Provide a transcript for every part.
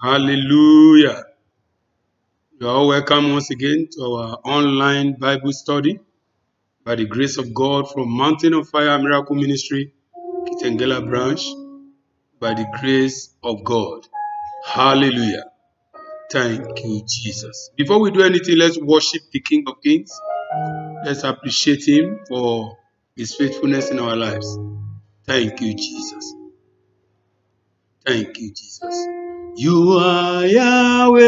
Hallelujah. You are all welcome once again to our online Bible study by the grace of God from Mountain of Fire Miracle Ministry, Kitengela branch, by the grace of God. Hallelujah. Thank you, Jesus. Before we do anything, let's worship the King of Kings. Let's appreciate him for his faithfulness in our lives. Thank you, Jesus. Thank you, Jesus. You are Yahweh.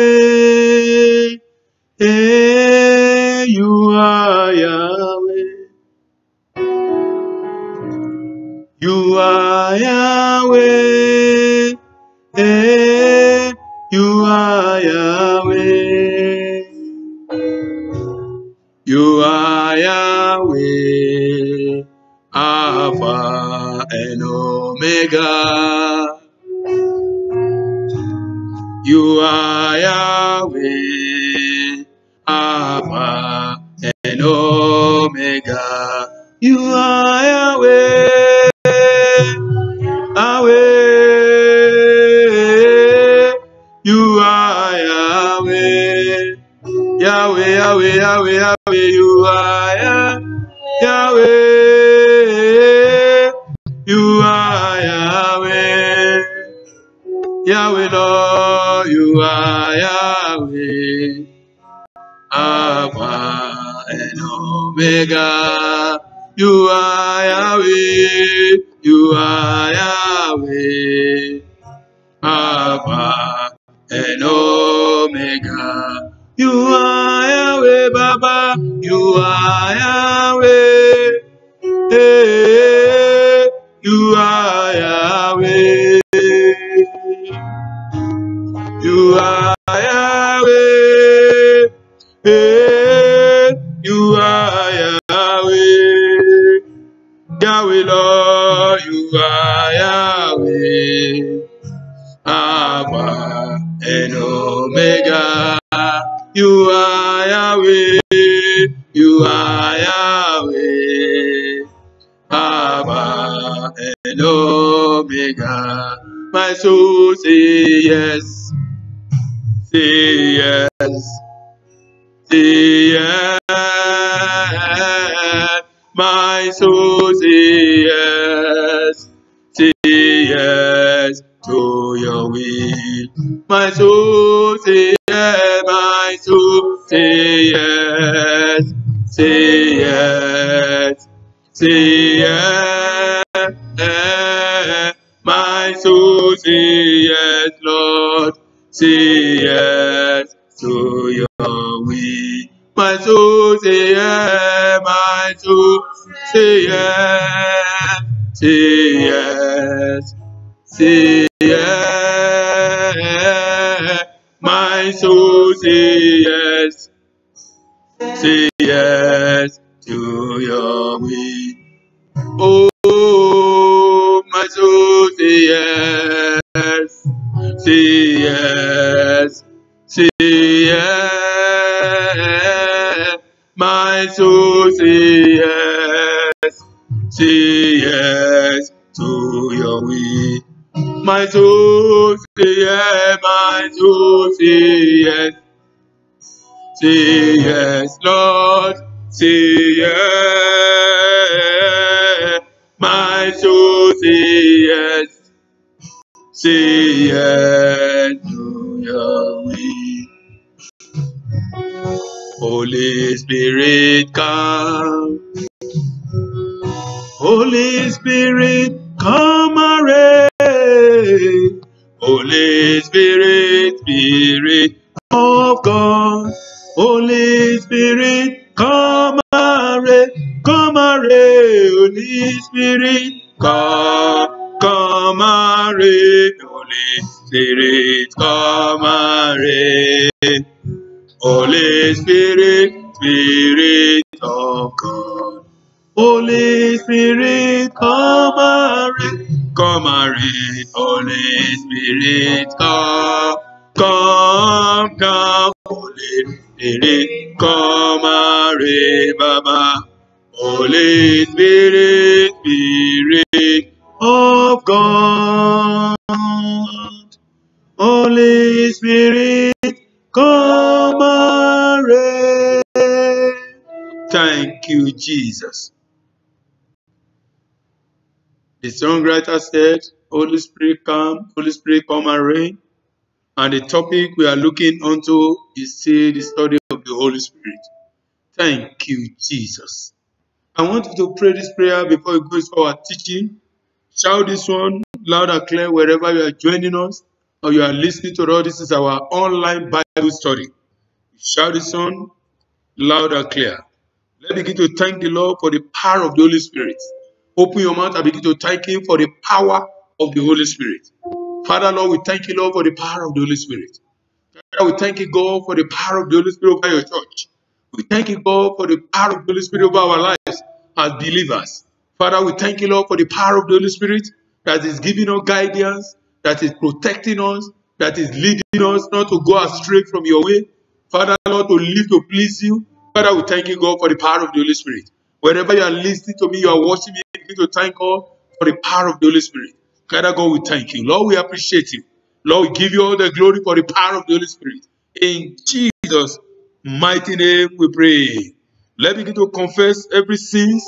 Hey, you are Yahweh. You are Yahweh. Hey, you are Yahweh. You are Yahweh. Alpha and Omega. You are Yahweh, Alpha and Omega. You are Yahweh, Yahweh. You are Yahweh, Yahweh, Yahweh, Yahweh, Yahweh. You are Yahweh. You are Yahweh. Yahweh, Lord, you are Yahweh, Alpha and Omega. You are Yahweh, you are Yahweh, Alpha and Omega. You are Yahweh, Baba, you are Yahweh, hey, you are Yahweh. You are Yahweh, hey, you are Yahweh, Yahweh Lord, you are Yahweh, Alpha and Omega, you are Yahweh, you are Yahweh, Alpha and Omega. My soul say yes. Say yes, say yes, my soul say yes to your will. My soul say yes, my soul say yes, say yes, say yes, my soul say yes, Lord. Say yes to your will. My soul say yes, my soul say yes, say yes, say yes. My soul say yes to your will. Oh, my soul say yes. Say yes, say yes, my soul say yes to your will. My soul say yes, my soul say yes, Lord, say yes, my soul say yes. Say yes to your will. Holy Spirit, come. Holy Spirit, come and reign. Holy Spirit, Spirit of God. Holy Spirit, come and reign. Come and reign. Holy Spirit, come and reign. Holy Spirit, come and reign. Holy Spirit, Spirit of God. Holy Spirit, come and reign. Come and reign. Holy Spirit, come down. Holy Spirit, come and reign, Baba. Holy Spirit, Spirit of God. Holy Spirit, come and reign. Thank you, Jesus. The songwriter said, Holy Spirit, come and reign. And the topic we are looking onto is still the study of the Holy Spirit. Thank you, Jesus. I want you to pray this prayer before we go into our teaching. Shout this one loud and clear wherever you are joining us or you are listening to us. This is our online Bible study. Shout this one loud and clear. Let's begin to thank the Lord for the power of the Holy Spirit. Open your mouth and begin to thank Him for the power of the Holy Spirit. Father, Lord, we thank you, Lord, for the power of the Holy Spirit. Father, we thank you, God, for the power of the Holy Spirit over your church. We thank you, God, for the power of the Holy Spirit over our lives as believers. Father, we thank you, Lord, for the power of the Holy Spirit that is giving us guidance, that is protecting us, that is leading us not to go astray from your way. Father, Lord, to live to please you. Father, we thank you, God, for the power of the Holy Spirit. Wherever you are listening to me, you are watching me, begin to thank God for the power of the Holy Spirit. Father God, we thank you. Lord, we appreciate you. Lord, we give you all the glory for the power of the Holy Spirit. In Jesus' mighty name we pray. Let's begin to confess every sin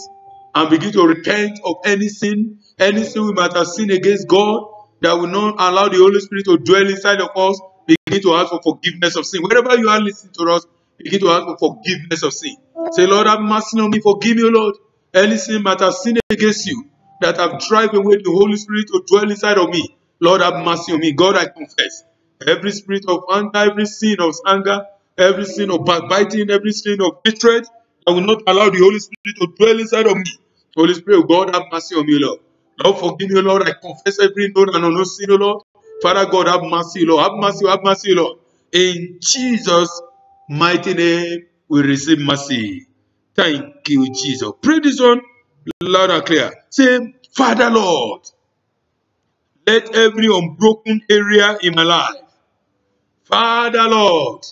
and begin to repent of any sin we might have sinned against God that will not allow the Holy Spirit to dwell inside of us. Begin to ask for forgiveness of sin. Wherever you are listening to us, begin to ask for forgiveness of sin. Say, Lord, have mercy on me. Forgive me, Lord. Any sin might have sinned against you that have driven away the Holy Spirit to dwell inside of me. Lord, have mercy on me. God, I confess. Every spirit of anger, every sin of anger, every sin of backbiting, every sin of hatred, I will not allow the Holy Spirit to dwell inside of me. Holy Spirit, God, have mercy on me, Lord. Lord, forgive me, Lord. I confess every known and unknown sin, Lord. Father God, have mercy, Lord. Have mercy, Lord. In Jesus' mighty name, we receive mercy. Thank you, Jesus. Pray this one loud and clear. Say, Father, Lord, let every unbroken area in my life, Father, Lord,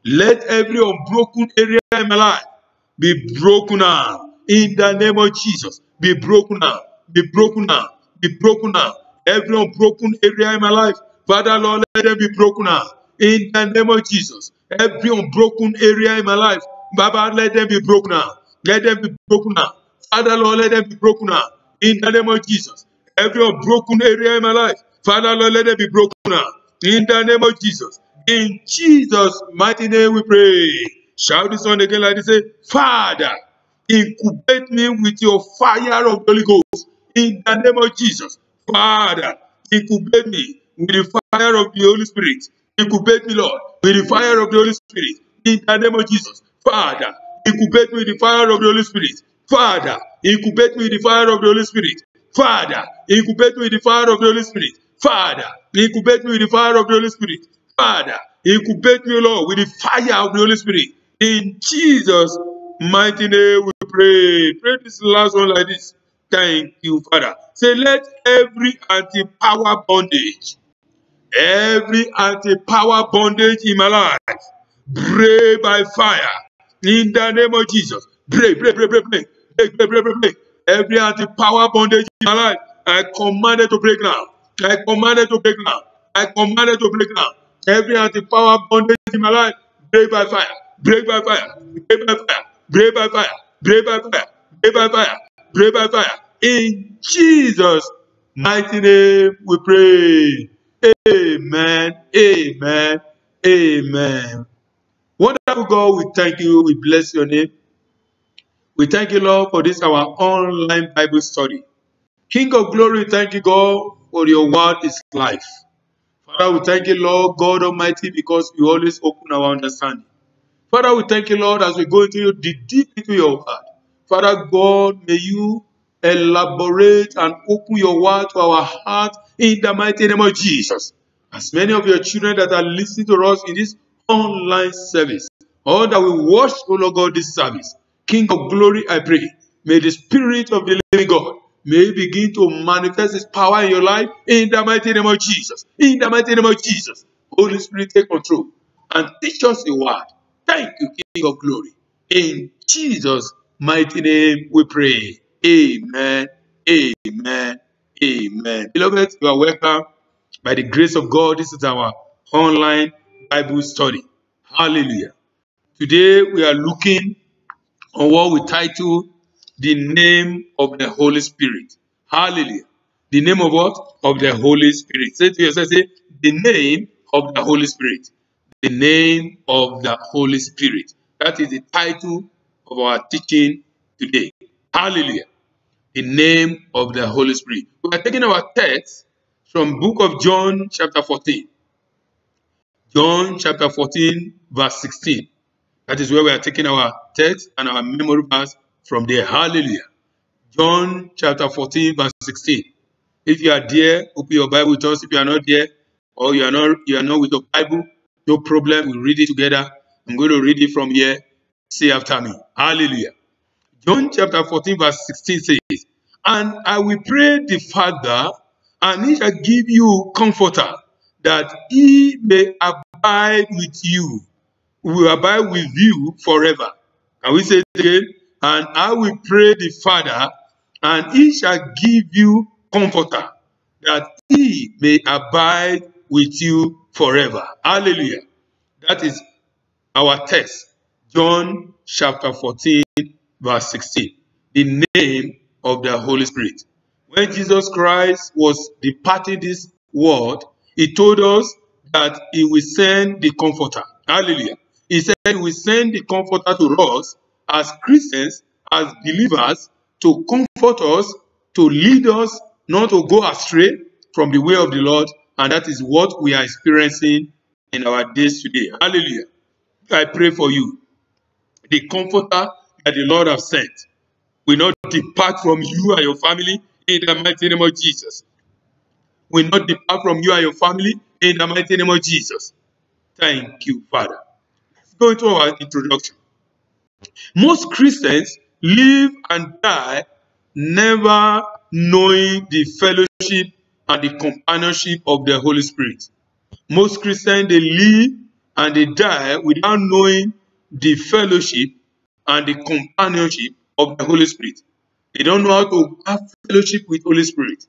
let every unbroken area in my life be broken now. In the name of Jesus, be broken now. Be broken now. Be broken now. Every unbroken area in my life, Father, Lord, let them be broken now. In the name of Jesus, every unbroken area in my life, Baba, let them be broken now. Let them be broken now. Father, Lord, let them be broken now. In the name of Jesus, every unbroken area in my life, Father, Lord, let them be broken now. In the name of Jesus. In Jesus' mighty name we pray. Shout this one again like this. Say, Father, incubate me with your fire of the Holy Ghost. In the name of Jesus. Father, incubate me with the fire of the Holy Spirit. Incubate me, Lord, with the fire of the Holy Spirit. In the name of Jesus. Father, incubate me with the fire of the Holy Spirit. Father, incubate me with the fire of the Holy Spirit. Father, incubate me with the fire of the Holy Spirit. Father, incubate me with the fire of the Holy Spirit. Father, incubate me, Lord, with the fire of the Holy Spirit. In Jesus' mighty name we pray. Pray this last one like this. Thank you, Father. Say, let every anti-power bondage, every anti-power bondage in my life, break by fire. In the name of Jesus. Break. Every anti-power bondage in my life, I command it to break now. I command it to break now. I command it to break now. Every anti-power bondage in my life, break by fire. Break by fire. Break by fire. Break by fire. Break by fire. Break by fire. Break by fire. In Jesus' mighty name we pray. Amen. Amen. Amen. Wonderful God, we thank you. We bless your name. We thank you, Lord, for this our online Bible study. King of glory, thank you, God, for your word is life. Father, we thank you, Lord, God Almighty, because you always open our understanding. Father, we thank you, Lord, as we go into deep into your word. Father God, may you elaborate and open your word to our heart in the mighty name of Jesus. As many of your children that are listening to us in this online service, all that we watch, O Lord God, this service, King of glory, I pray, may the Spirit of the living God, may he begin to manifest his power in your life in the mighty name of Jesus. In the mighty name of Jesus. Holy Spirit, take control and teach us the word. Thank you, King of glory. In Jesus' mighty name we pray. Amen. Amen. Amen. Beloved, you are welcome. By the grace of God, this is our online Bible study. Hallelujah. Today we are looking on what we title the name of the Holy Spirit. Hallelujah. The name of what? Of the Holy Spirit. Say to yourself, say, the name of the Holy Spirit. The name of the Holy Spirit. That is the title of our teaching today. Hallelujah. The name of the Holy Spirit. We are taking our text from book of John chapter 14. John chapter 14 verse 16. That is where we are taking our text and our memory verse from there. Hallelujah. John chapter 14 verse 16. If you are there, open your Bible with us. If you are not there, or you are not with your Bible, no problem. We'll read it together. I'm going to read it from here. Say after me. Hallelujah. John chapter 14 verse 16 says, and I will pray the Father, and he shall give you comforter, that he may abide with you. We will abide with you forever. Can we say it again? And I will pray the Father, and he shall give you comforter, that he may abide with you forever. Hallelujah. That is our text. John chapter 14 verse 16. The name of the Holy Spirit. When Jesus Christ was departing this world, he told us that he will send the comforter. Hallelujah. He said he will send the comforter to us as Christians, as believers, to comfort us, to lead us, not to go astray from the way of the Lord. And that is what we are experiencing in our days today. Hallelujah. I pray for you. The comforter that the Lord has sent will not depart from you and your family in the mighty name of Jesus. Will not depart from you and your family in the mighty name of Jesus. Thank you, Father. Let's go into our introduction. Most Christians live and die never knowing the fellowship and the companionship of the Holy Spirit. Most Christians, they live and they die without knowing the fellowship and the companionship of the Holy Spirit. They don't know how to have fellowship with Holy Spirit.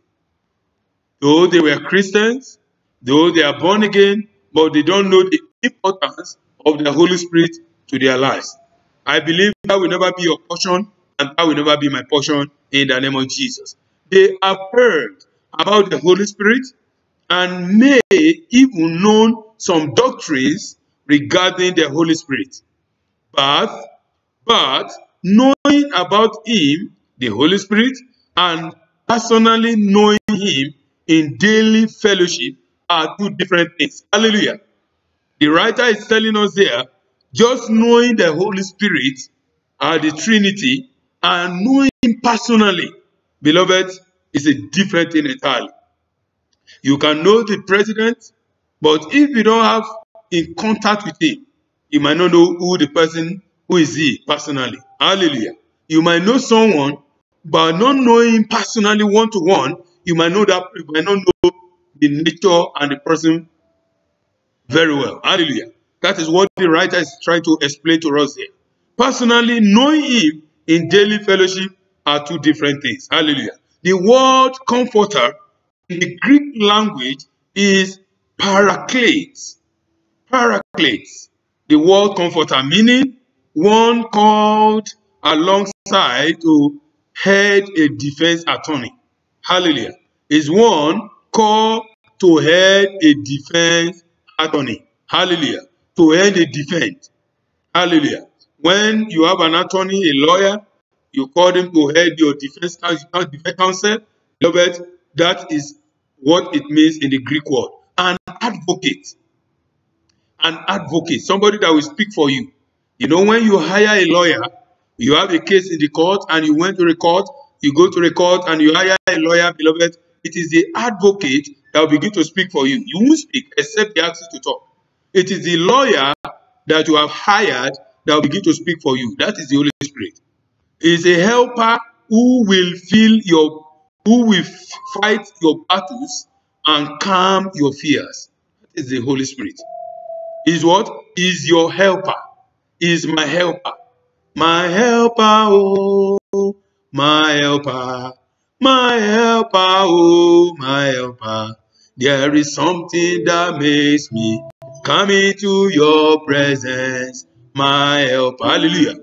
Though they were Christians, though they are born again, but they don't know the importance of the Holy Spirit to their lives. I believe that will never be your portion, and that will never be my portion in the name of Jesus. They have heard about the Holy Spirit and may even know some doctrines regarding the Holy Spirit. But knowing about him, the Holy Spirit, and personally knowing him in daily fellowship are two different things. Hallelujah. The writer is telling us there, just knowing the Holy Spirit, the Trinity, and knowing him personally, beloved, is a different thing entirely. You can know the president, but if you don't have in contact with him, you might not know who the person, who is he personally. Hallelujah. You might know someone, but not knowing him personally one-to-one, you might not know the nature and the person very well. Hallelujah. That is what the writer is trying to explain to us here. Personally, knowing him in daily fellowship are two different things. Hallelujah. The word comforter in the Greek language is paraklets. Paraklets. The word comforter, meaning one called alongside to head a defense attorney. Hallelujah. Is one called to head a defense attorney. Hallelujah. To head a defense. Hallelujah. When you have an attorney, a lawyer, you call them to head your defense counsel. Beloved, that is what it means in the Greek word. An advocate. An advocate. Somebody that will speak for you. You know, when you hire a lawyer, you have a case in the court and you went to the court, you go to the court and you hire a lawyer, beloved, it is the advocate that will begin to speak for you. You won't speak except they ask you to talk. It is the lawyer that you have hired that will begin to speak for you. That is the Holy Spirit. It is a helper who will fight your battles and calm your fears. That is the Holy Spirit. Is what? Is your helper. Is my helper. My helper, oh, my helper. My helper, oh, my helper. There is something that makes me come into your presence, my helper. Hallelujah.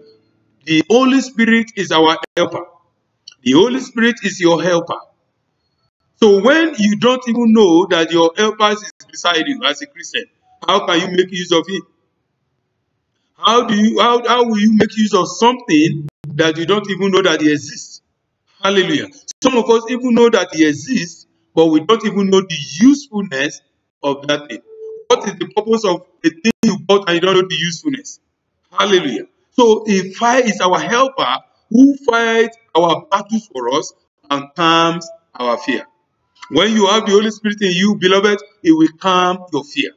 The Holy Spirit is our helper. The Holy Spirit is your helper. So when you don't even know that your helper is beside you as a Christian, how can you make use of him? How will you make use of something that you don't even know that he exists? Hallelujah. Some of us even know that he exists, but we don't even know the usefulness of that thing. What is the purpose of a thing you bought and you don't know the usefulness? Hallelujah. So if fire is our helper who fights our battles for us and calms our fear. When you have the Holy Spirit in you, beloved, it will calm your fear.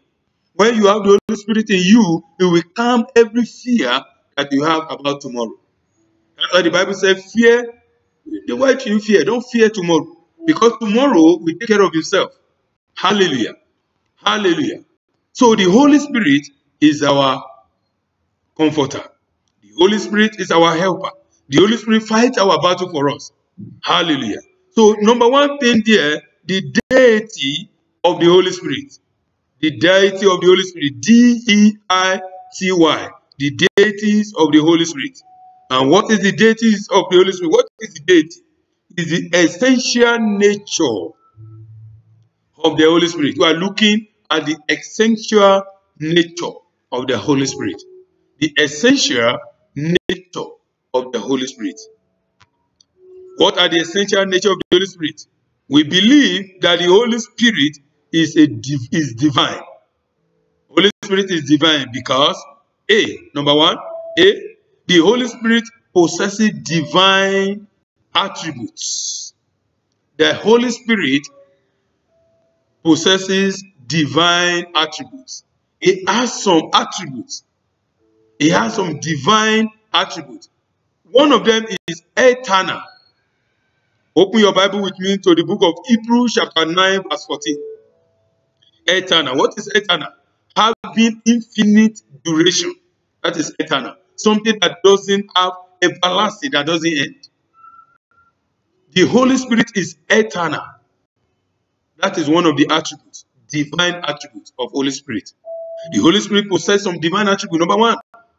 When you have the Holy Spirit in you, it will calm every fear that you have about tomorrow. That's why the Bible says, fear. Why do you fear? Don't fear tomorrow. Because tomorrow will take care of yourself. Hallelujah. Hallelujah. So the Holy Spirit is our comforter. The Holy Spirit is our helper. The Holy Spirit fights our battle for us. Hallelujah. So number one thing there, the deity of the Holy Spirit. The deity of the Holy Spirit. D-E-I-T-Y. The deities of the Holy Spirit. And what is the deities of the Holy Spirit? What is the deity? It is the essential nature of the Holy Spirit. We are looking at the essential nature of the Holy Spirit. The essential nature of the Holy Spirit. What are the essential nature of the Holy Spirit? We believe that the Holy Spirit is divine. Holy Spirit is divine because number one, the Holy Spirit possesses divine attributes. The Holy Spirit possesses divine attributes. It has some attributes. It has some divine attributes. One of them is eternal. Open your Bible with me to the book of Hebrews chapter 9 verse 14. Eternal. What is eternal? Having infinite duration. That is eternal. Something that doesn't have everlasting, that doesn't end. The Holy Spirit is eternal. That is one of the attributes, divine attributes of Holy Spirit. The Holy Spirit possesses some divine attribute. Number one,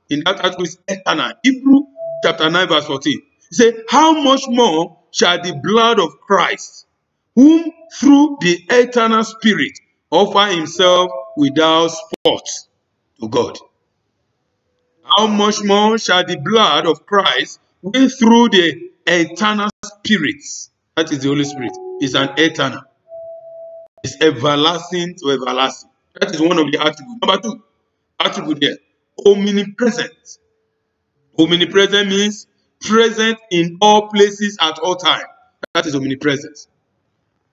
in that attribute is eternal. Hebrews chapter 9 verse 14. He said, how much more shall the blood of Christ, whom through the eternal Spirit offer himself without spot to God? How much more shall the blood of Christ, who through the eternal Spirit, that is the Holy Spirit, is an eternal. It's everlasting to everlasting. That is one of the attributes. Number two, attribute there, omnipresent. Omnipresent means present in all places at all times. That is omnipresence.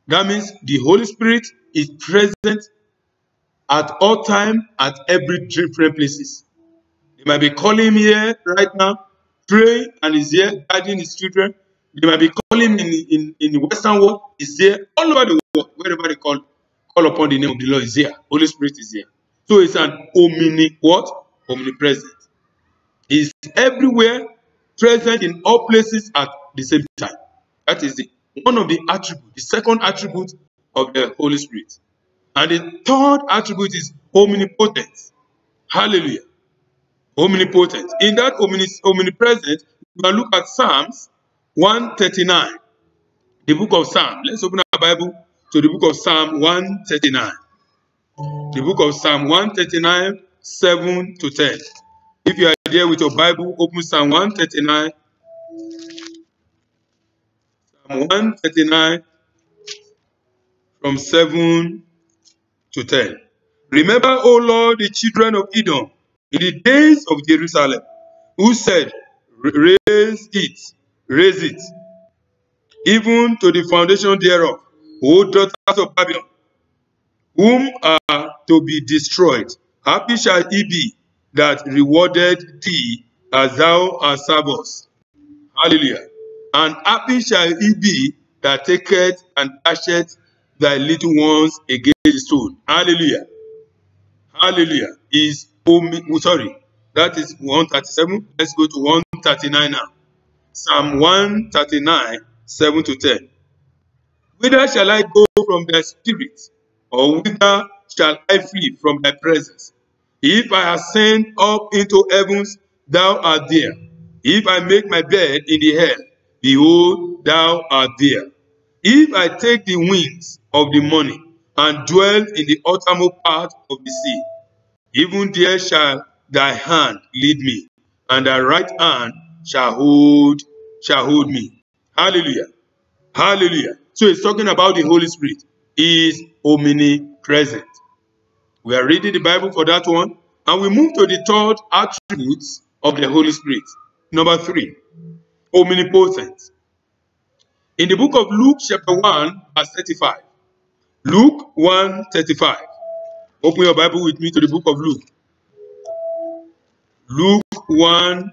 That means the Holy Spirit is present at all times, at every different places. They might be calling him here right now, praying, and he's here guiding his children. They might be calling him in the Western world, he's here. All over the world, wherever they call upon the name of the Lord, is here. Holy Spirit is here. So it's an omnipresent. He's everywhere, present in all places at the same time. That is one of the attributes, the second attribute of the Holy Spirit. And the third attribute is omnipotent. Hallelujah. Omnipotent. In that omnipresent, you can look at Psalms 139. The book of Psalms. Let's open our Bible to the book of Psalm 139. The book of Psalm 139, 7 to 10. If you are there with your Bible, open Psalm 139. Psalm 139 from 7 to 10. Remember, O Lord, the children of Edom, in the days of Jerusalem, who said, raise it, even to the foundation thereof, O daughters of Babylon, whom are to be destroyed. Happy shall he be that rewarded thee as thou hast served us. Hallelujah. And happy shall he be that taketh and dasheth thy little ones against the stone. Hallelujah. Hallelujah. That is 137. Let's go to 139 now. Psalm 139, 7 to 10. Whither shall I go from thy spirit? or whither shall I flee from thy presence? If I ascend up into heavens, thou art there. If I make my bed in the hell, behold, thou art there. If I take the wings of the morning and dwell in the uttermost part of the sea, even there shall thy hand lead me, and thy right hand shall hold me. Hallelujah. Hallelujah. So it's talking about the Holy Spirit. He is omnipresent. We are reading the Bible for that one. And we move to the third attribute of the Holy Spirit. Number 3, omnipotent. In the book of Luke chapter 1 verse 35. Luke 1:35. Open your Bible with me to the book of Luke. Luke 1,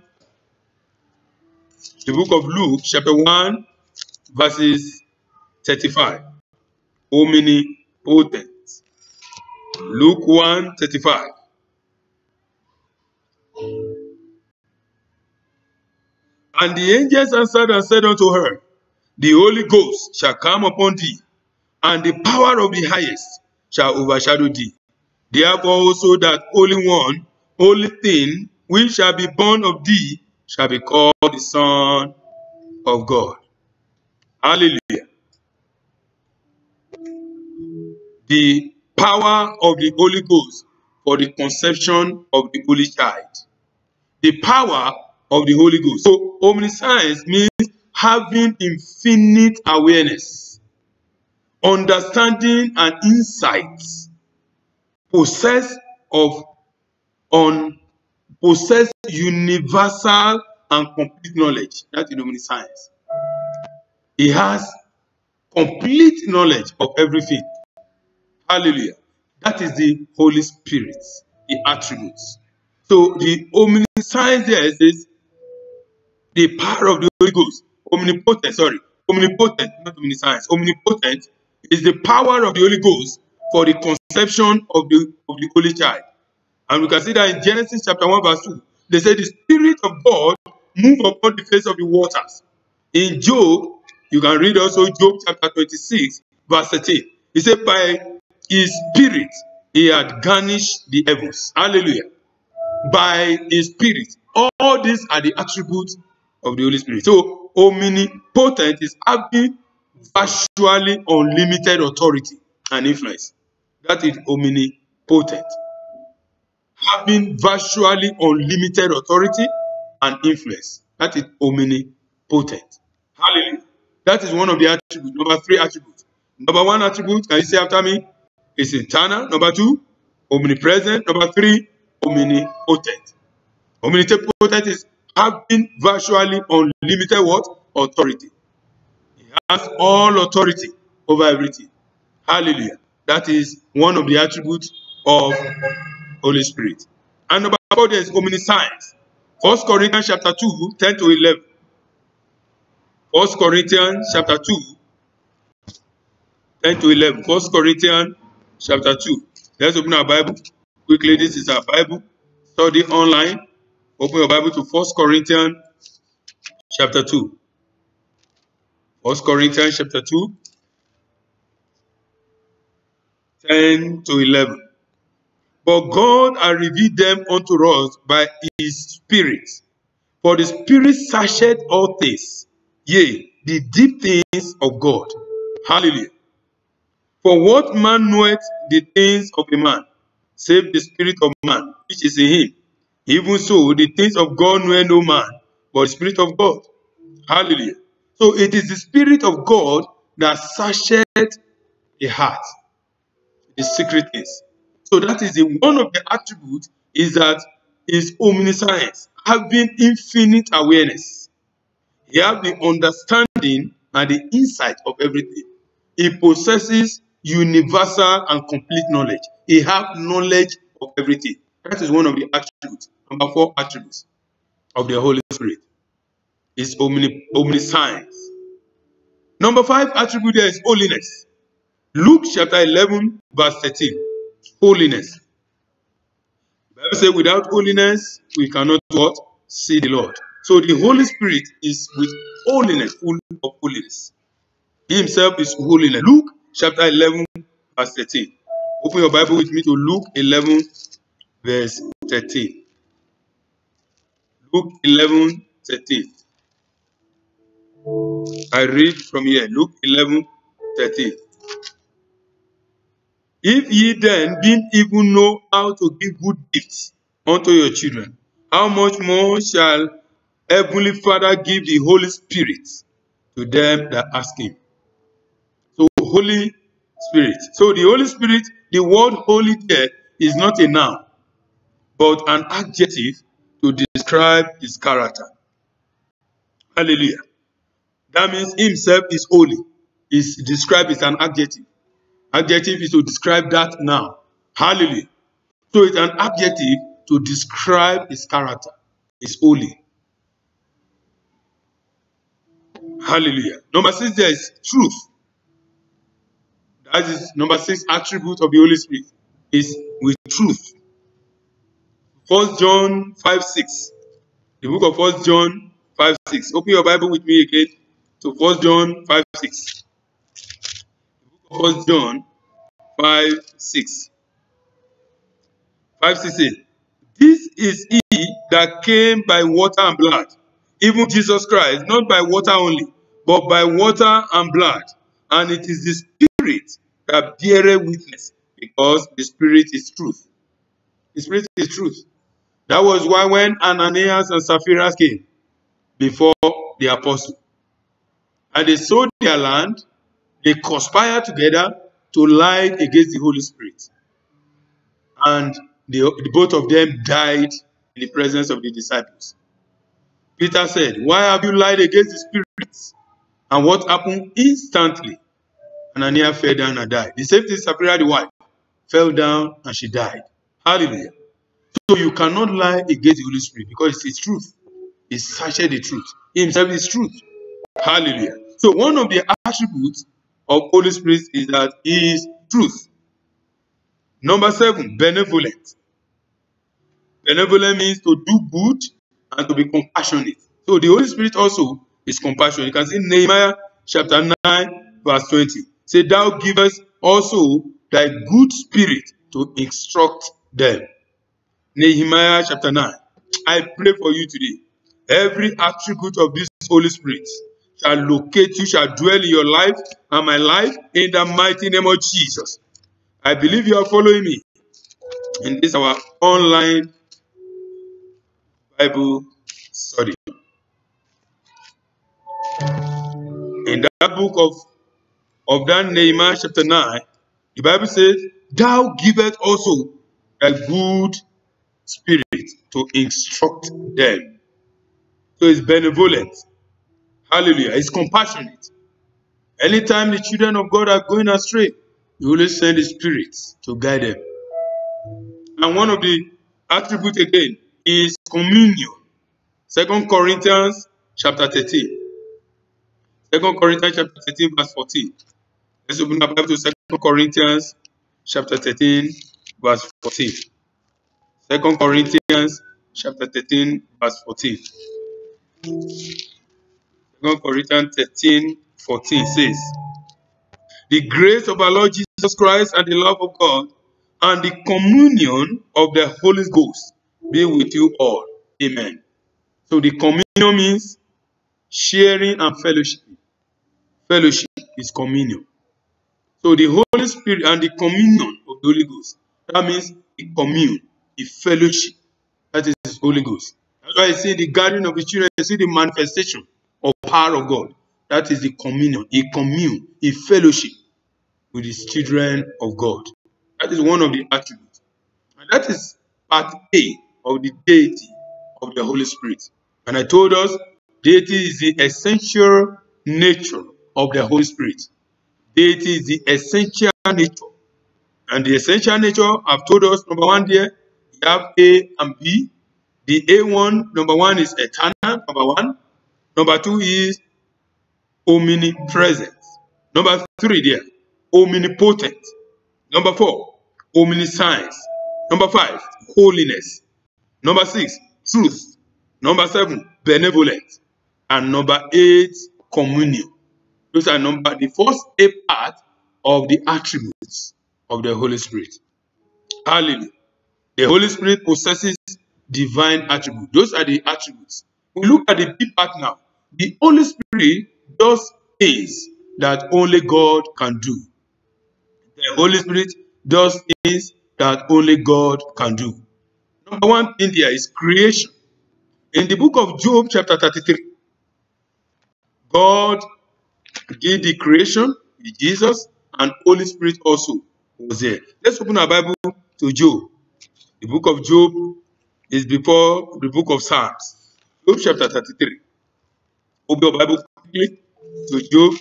the book of Luke chapter 1 verses 35. Omnipotent. Luke 1:35. And the angels answered and said unto her, the Holy Ghost shall come upon thee, and the power of the highest shall overshadow thee. Therefore also that holy thing which shall be born of thee shall be called the Son of God. Hallelujah. The power of the Holy Ghost for the conception of the Holy Child. The power of the Holy Ghost. So omniscience means having infinite awareness, understanding and insights, possess universal and complete knowledge. That is omniscience. He has complete knowledge of everything. Hallelujah. That is the Holy Spirit, the attributes. So the omniscience there is the power of the Holy Ghost. Omnipotent, not omniscience. Omnipotent is the power of the Holy Ghost for the conception of the Holy Child. And we can see that in Genesis chapter 1 verse 2. They say the Spirit of God moved upon the face of the waters. In Job, you can read also Job chapter 26 verse 13. He said by his Spirit he had garnished the heavens. Hallelujah. By his Spirit. All these are the attributes of the Holy Spirit. So omnipotent is having virtually unlimited authority and influence. That is omnipotent. Having virtually unlimited authority and influence. That is omnipotent. Hallelujah. That is one of the attributes. Number 3 attributes. Number 1 attribute, can you say after me? Is eternal. Number 2, omnipresent. Number 3, omnipotent. Omnipotent is having virtually unlimited what? Authority. He has all authority over everything. Hallelujah. That is one of the attributes of Holy Spirit. And number 4, there is omniscience. 1 Corinthians chapter 2, 10 to 11. 1 Corinthians chapter 2, 10 to 11. 1 Corinthians chapter 2. Let's open our Bible. Quickly, this is our Bible. Study online. Open your Bible to 1 Corinthians chapter 2. 1 Corinthians chapter 2, 10 to 11. But God hath revealed them unto us by his Spirit. For the Spirit searcheth all things, yea, the deep things of God. Hallelujah. For what man knoweth the things of a man, save the spirit of man, which is in him? Even so, the things of God knoweth no man, but the Spirit of God. Hallelujah. So it is the Spirit of God that searcheth the heart, the secret things. So that is one of the attributes is that is omniscience, having infinite awareness. He has the understanding and the insight of everything. He possesses universal and complete knowledge. He has knowledge of everything. That is one of the attributes. Number 4 attributes of the Holy Spirit is omniscience. Number 5 attribute there is holiness. Luke chapter 11 verse 13. Holiness. The Bible says without holiness we cannot what? See the Lord. So the Holy Spirit is with holiness, full of holiness. He himself is holiness. Luke chapter 11 verse 13. Open your Bible with me to Luke 11, verse 13. Luke 11, 13. I read from here. Luke 11, 13. If ye then didn't even know how to give good gifts unto your children, how much more shall Heavenly Father give the Holy Spirit to them that ask him? So, Holy Spirit. So, the Holy Spirit, the word holy there is not a noun, but an adjective to describe his character. Hallelujah. That means himself is holy. Is described as an adjective. Adjective is to describe that noun. Hallelujah. So it's an adjective to describe his character. It's holy. Hallelujah. Number 6, there is truth. That is number 6 attribute of the Holy Spirit is with truth. 1 John 5:6. The book of 1 John 5:6. Open your Bible with me again to 1 John 5:6. 1 John 5:6. 5:6 says, this is he that came by water and blood, even Jesus Christ, not by water only, but by water and blood. And it is the Spirit that beareth witness, because the Spirit is truth. The Spirit is truth. That was why when Ananias and Sapphira came before the apostle, and they sold their land, they conspired together to lie against the Holy Spirit. And the both of them died in the presence of the disciples. Peter said, why have you lied against the Spirit? And what happened? Instantly, Ananias fell down and died. The same thing, Sapphira, the wife, fell down and she died. Hallelujah. So you cannot lie against the Holy Spirit because it's truth. It's such the truth. He himself is truth. Hallelujah. So one of the attributes of Holy Spirit is that he is truth. Number 7, benevolent. Benevolent means to do good and to be compassionate. So the Holy Spirit also is compassionate. You can see Nehemiah chapter 9, verse 20. Say, thou givest also thy good spirit to instruct them. Nehemiah chapter 9. I pray for you today. Every attribute of this Holy Spirit shall locate you, shall dwell in your life and my life in the mighty name of Jesus. I believe you are following me in this our online Bible study. In that book of that Nehemiah chapter 9, the Bible says, thou givest also a good spirit to instruct them. So it's benevolent. Hallelujah. It's compassionate. Anytime the children of God are going astray, you always send the Spirit to guide them. And one of the attributes again is communion. 2 Corinthians chapter 13. 2 Corinthians chapter 13 verse 14. Let's open up to 2 Corinthians chapter 13 verse 14. 2 Corinthians chapter 13 verse 14. 2 Corinthians 13, 14 says, the grace of our Lord Jesus Christ and the love of God and the communion of the Holy Ghost be with you all. Amen. So the communion means sharing and fellowship. Fellowship is communion. So the Holy Spirit and the communion of the Holy Ghost, that means the commune, the fellowship. That is the Holy Ghost. That's why I see the gathering of the children, I see the manifestation of power of God. That is the communion, a commune, a fellowship with his children of God. That is one of the attributes. And that is part A of the deity of the Holy Spirit. And I told us, deity is the essential nature of the Holy Spirit. Deity is the essential nature. And the essential nature, I've told us, number 1 there, you have A and B. The A1, number 1 is eternal, number 1. Number 2 is omnipresent. Number 3 there, omnipotent. Number 4, omniscience. Number 5, holiness. Number 6, truth. Number 7, benevolent. And number 8, communion. Those are the first 8 parts of the attributes of the Holy Spirit. Hallelujah. The Holy Spirit possesses divine attributes. Those are the attributes. We look at the B part now. The Holy Spirit does things that only God can do. The Holy Spirit does things that only God can do. Number one thing there is creation. In the book of Job, chapter 33, God did the creation with Jesus, and Holy Spirit also was there. Let's open our Bible to Job. The book of Job is before the book of Psalms. Job chapter 33. Open your Bible quickly to Job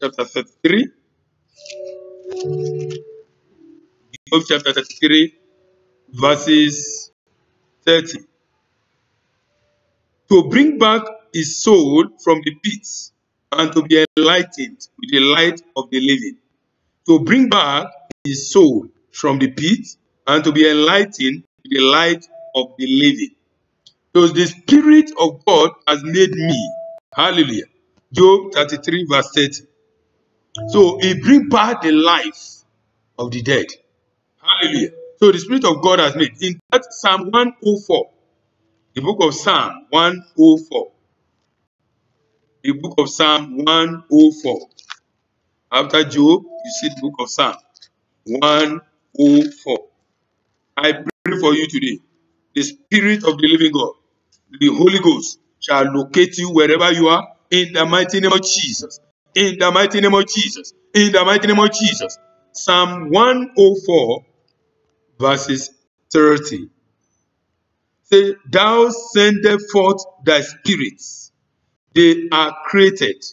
chapter 33. Job chapter 33, verses 30. To bring back his soul from the pits and to be enlightened with the light of the living. To bring back his soul from the pit and to be enlightened with the light of the living. So the Spirit of God has made me. Hallelujah. Job 33 verse 30. So he brings back the life of the dead. Hallelujah. So the Spirit of God has made. In that Psalm 104, the book of Psalm 104. The book of Psalm 104. After Job, you see the book of Psalm 104. I pray for you today. The Spirit of the living God, the Holy Ghost, shall locate you wherever you are in the mighty name of Jesus. In the mighty name of Jesus. In the mighty name of Jesus. Psalm 104, verses 30. Say, thou sendest forth thy spirits, they are created,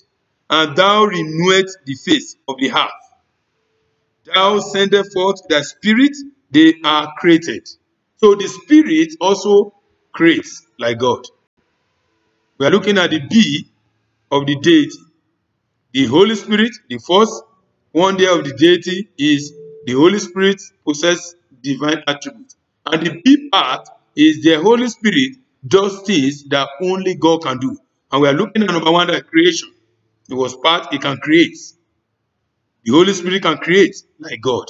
and thou renewest the face of the earth. Thou sendest forth thy spirit, they are created. So the Spirit also creates like God. We are looking at the B of the deity. The Holy Spirit, the first one there of the deity is the Holy Spirit possesses divine attributes. And the B part is the Holy Spirit does things that only God can do. And we are looking at number one, that creation. It was part, it can create. The Holy Spirit can create like God.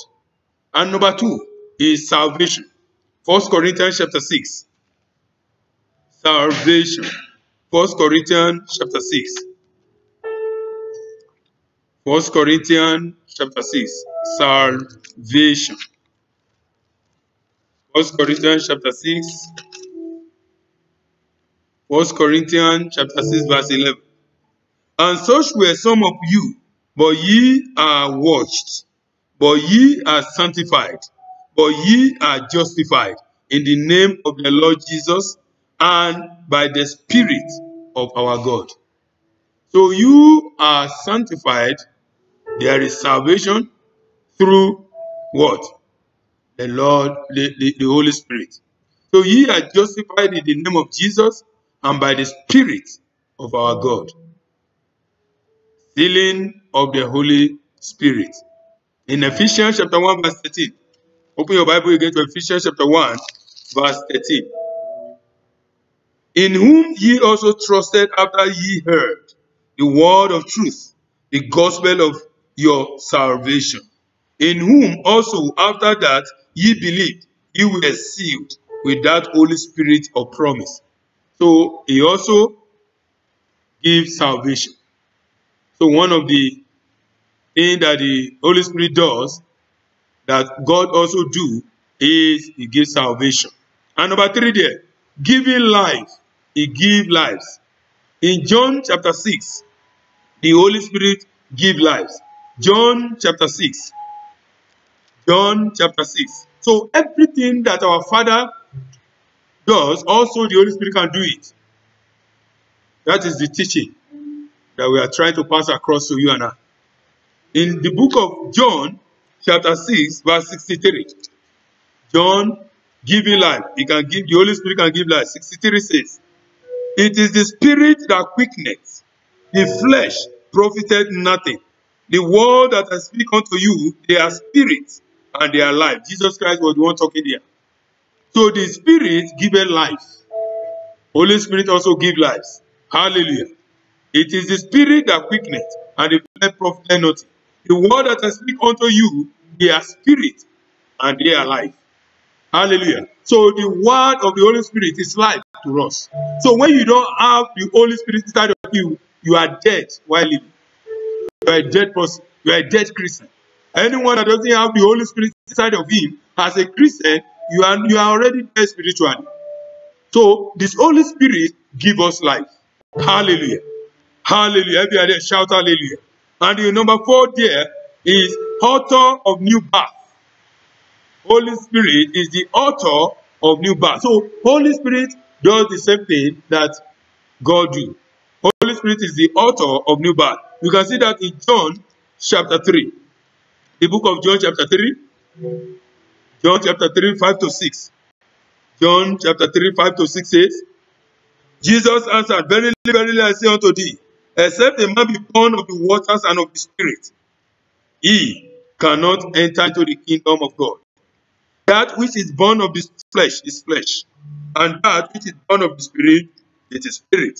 And number two is salvation. 1 Corinthians chapter 6. Salvation. 1 Corinthians chapter 6. 1 Corinthians chapter 6. Salvation. 1 Corinthians chapter 6. 1 Corinthians chapter 6 verse 11. And such were some of you, but ye are washed, but ye are sanctified, but ye are justified in the name of the Lord Jesus and by the Spirit of our God. So you are sanctified. There is salvation through what? The Lord, the Holy Spirit. So ye are justified in the name of Jesus and by the Spirit of our God. Sealing of the Holy Spirit. In Ephesians chapter 1 verse 13. Open your Bible again to Ephesians chapter 1 verse 13. In whom ye also trusted after ye heard the word of truth, the gospel of your salvation. In whom also after that ye believed, ye were sealed with that Holy Spirit of promise. So he also gives salvation. So one of the things that the Holy Spirit does, that God also do, is he gives salvation. And number three there, giving life. He gives lives. In John chapter 6, the Holy Spirit gives lives. John chapter 6. John chapter 6. So everything that our Father does, also the Holy Spirit can do it. That is the teaching that we are trying to pass across to you and I. In the book of John, chapter 6, verse 63. John giving life. He can give, the Holy Spirit can give life. 63 says, it is the Spirit that quickeneth, the flesh profited nothing. The word that I speak unto you, they are spirit and they are life. Jesus Christ was the one talking here. So the Spirit giveth life. Holy Spirit also gives lives. Hallelujah. It is the Spirit that quickeneth and the flesh profited nothing. The word that I speak unto you, they are spirit and they are life. Hallelujah. So the word of the Holy Spirit is life to us. So when you don't have the Holy Spirit inside of you, you are dead while living. You are a dead person. You are a dead Christian. Anyone that doesn't have the Holy Spirit inside of him as a Christian, you are already dead spiritually. So this Holy Spirit gives us life. Hallelujah. Hallelujah. Everybody shout hallelujah. And the number 4 there is author of new birth. Holy Spirit is the author of new birth. So Holy Spirit does the same thing that God do. Holy Spirit is the author of new birth. You can see that in John chapter 3. The book of John chapter 3. John chapter 3, 5 to 6. John chapter 3, 5 to 6 says, Jesus answered, Verily, verily, I say unto thee, except a man be born of the waters and of the Spirit, he cannot enter into the kingdom of God. That which is born of the flesh is flesh, and that which is born of the Spirit, it is spirit.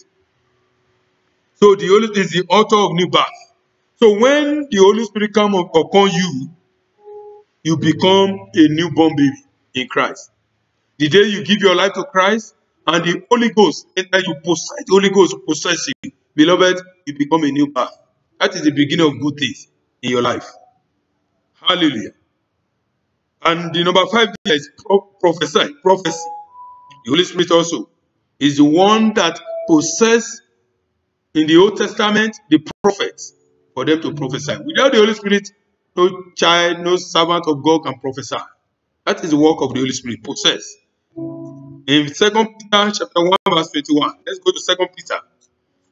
So the Holy Spirit is the author of new birth. So when the Holy Spirit comes upon you, you become a newborn baby in Christ. The day you give your life to Christ and the Holy Ghost enter you, possess the Holy Ghost possess you, beloved, you become a new birth. That is the beginning of good things in your life. Hallelujah. And the number 5 there is prophecy. The Holy Spirit also is the one that possesses in the Old Testament the prophets for them to prophesy. Without the Holy Spirit, no child, no servant of God can prophesy. That is the work of the Holy Spirit, possess. In 2 Peter chapter 1 verse 21. Let's go to 2 Peter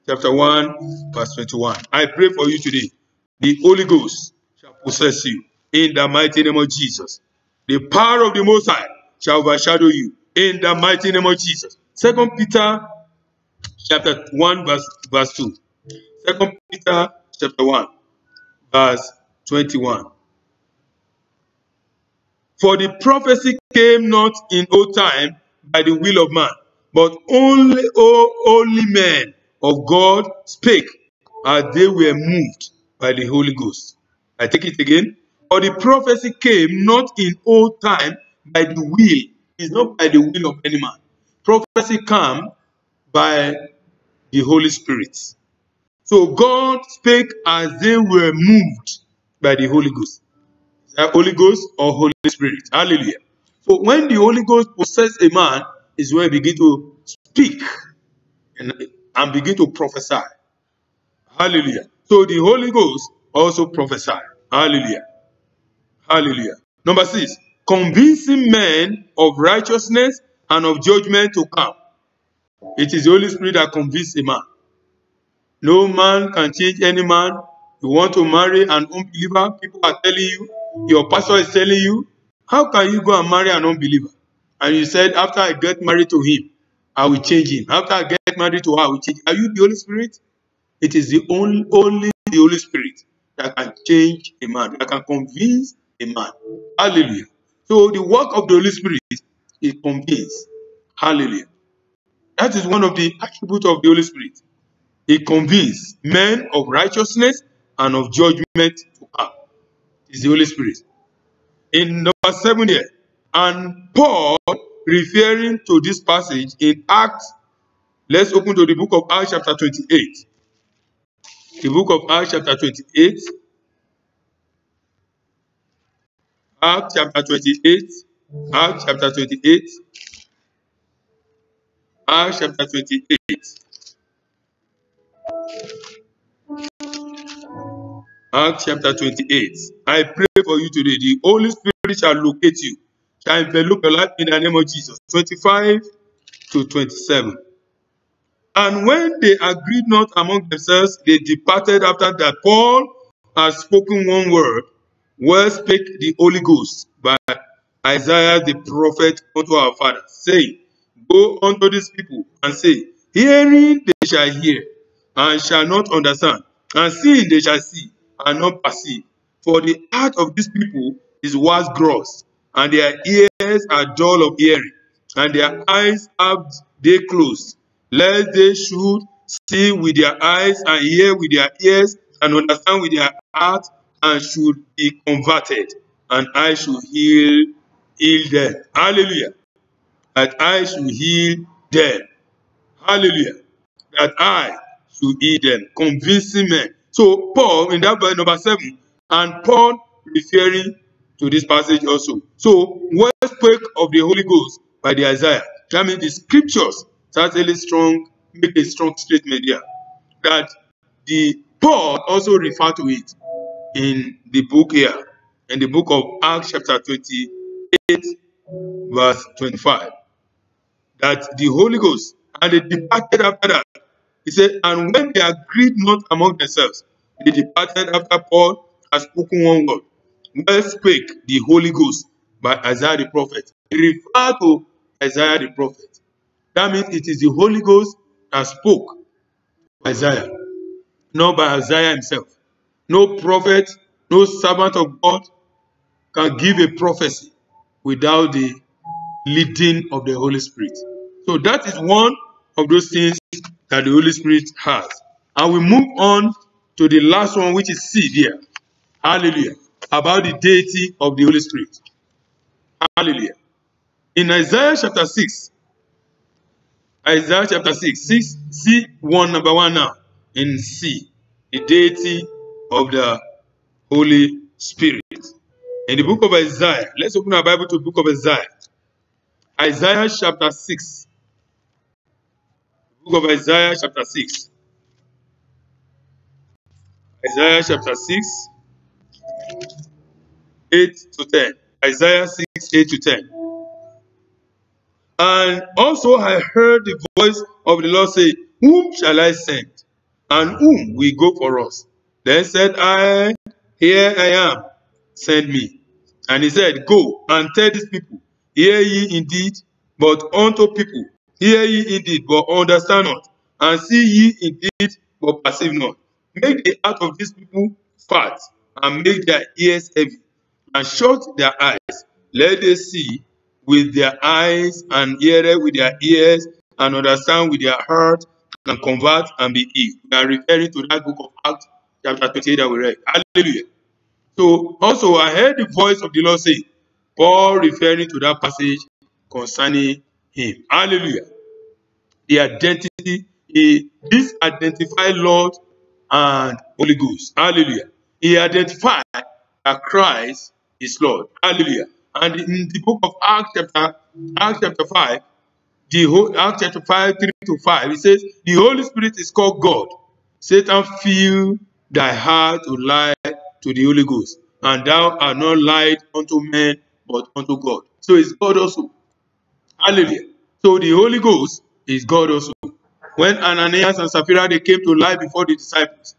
chapter 1 verse 21. I pray for you today. The Holy Ghost shall possess you in the mighty name of Jesus. The power of the Most High shall overshadow you in the mighty name of Jesus. 2 Peter chapter 1 verse 2. 2 Peter chapter 1 verse 21. For the prophecy came not in old time by the will of man, but only men of God spake as they were moved by the Holy Ghost. I take it again. For the prophecy came not in old time by the will. It's not by the will of any man. Prophecy came by the Holy Spirit. So God spake as they were moved by the Holy Ghost. Holy Ghost or Holy Spirit. Hallelujah. So when the Holy Ghost possesses a man, is when he begin to speak and begin to prophesy. Hallelujah. So the Holy Ghost also prophesy. Hallelujah. Hallelujah. Number 6, convincing men of righteousness and of judgment to come. It is the Holy Spirit that convinces a man. No man can change any man. You want to marry an unbeliever, people are telling you, your pastor is telling you, how can you go and marry an unbeliever? And you said, after I get married to him, I will change him. After I get married to her, I will change him. Are you the Holy Spirit? It is the only the Holy Spirit that can change a man, that can convince a man. Hallelujah. So the work of the Holy Spirit is convince. Hallelujah. That is one of the attributes of the Holy Spirit. He convinced men of righteousness and of judgment to come. It's the Holy Spirit. In number 7 here, and Paul referring to this passage in Acts, let's open to the book of Acts chapter 28. The book of Acts chapter 28. Acts chapter 28. Acts chapter 28. Acts chapter 28. Acts chapter 28. I pray for you today. The Holy Spirit shall locate you, shall envelop your life in the name of Jesus. 25 to 27. And when they agreed not among themselves, they departed after that Paul had spoken one word, where spake the Holy Ghost by Isaiah the prophet unto our fathers, saying, Go unto these people and say, Hearing they shall hear, and shall not understand, and seeing they shall see, and not perceive. For the heart of these people is wax gross, and their ears are dull of hearing, and their eyes have they closed, lest they should see with their eyes, and hear with their ears, and understand with their heart, and should be converted, and I should heal them. Hallelujah. That I should heal them. Hallelujah. That I should heal them. Convincing men. So Paul, in that verse number 7, and Paul referring to this passage also. So what spoke of the Holy Ghost by the Isaiah? That means the scriptures certainly strong, make a strong statement there. That the Paul also referred to it in the book here, in the book of Acts chapter 28, verse 25. That the Holy Ghost, and they departed after that. He said, and when they agreed not among themselves, they departed after Paul had spoken one word. Well spake the Holy Ghost by Isaiah the prophet. He referred to Isaiah the prophet. That means it is the Holy Ghost that spoke Isaiah, not by Isaiah himself. No prophet, no servant of God can give a prophecy without the leading of the Holy Spirit. So that is one of those things that the Holy Spirit has. And we move on to the last one, which is C there. Hallelujah. About the deity of the Holy Spirit. Hallelujah. In Isaiah chapter 6, see number 1 now. In C, the deity of the Holy Spirit. In the book of Isaiah, let's open our Bible to the book of Isaiah. Isaiah chapter 6. Book of Isaiah chapter 6. Isaiah chapter 6, 8 to 10. Isaiah 6, 8 to 10. And also I heard the voice of the Lord say, whom shall I send? And whom will go for us? Then said I, here I am, send me. And he said, go and tell these people, hear ye indeed, but unto people, hear ye indeed, but understand not, and see ye indeed, but perceive not. Make the heart of these people fat, and make their ears heavy, and shut their eyes, let them see with their eyes, and hear with their ears, and understand with their heart, and convert and be healed. We are referring to that book of Acts, chapter 28 that we read. Hallelujah. So also I heard the voice of the Lord say, Paul referring to that passage concerning him. Hallelujah. The identity, this identified Lord and Holy Ghost. Hallelujah. He identified that Christ is Lord. Hallelujah. And in the book of Acts chapter 5, Acts chapter 5, 3 to 5, it says, the Holy Spirit is called God. Satan fill thy heart to lie to the Holy Ghost, and thou art not lied unto men, but unto God. So it's God also. Hallelujah. So the Holy Ghost is God also. When Ananias and Sapphira, they came to lie before the disciples,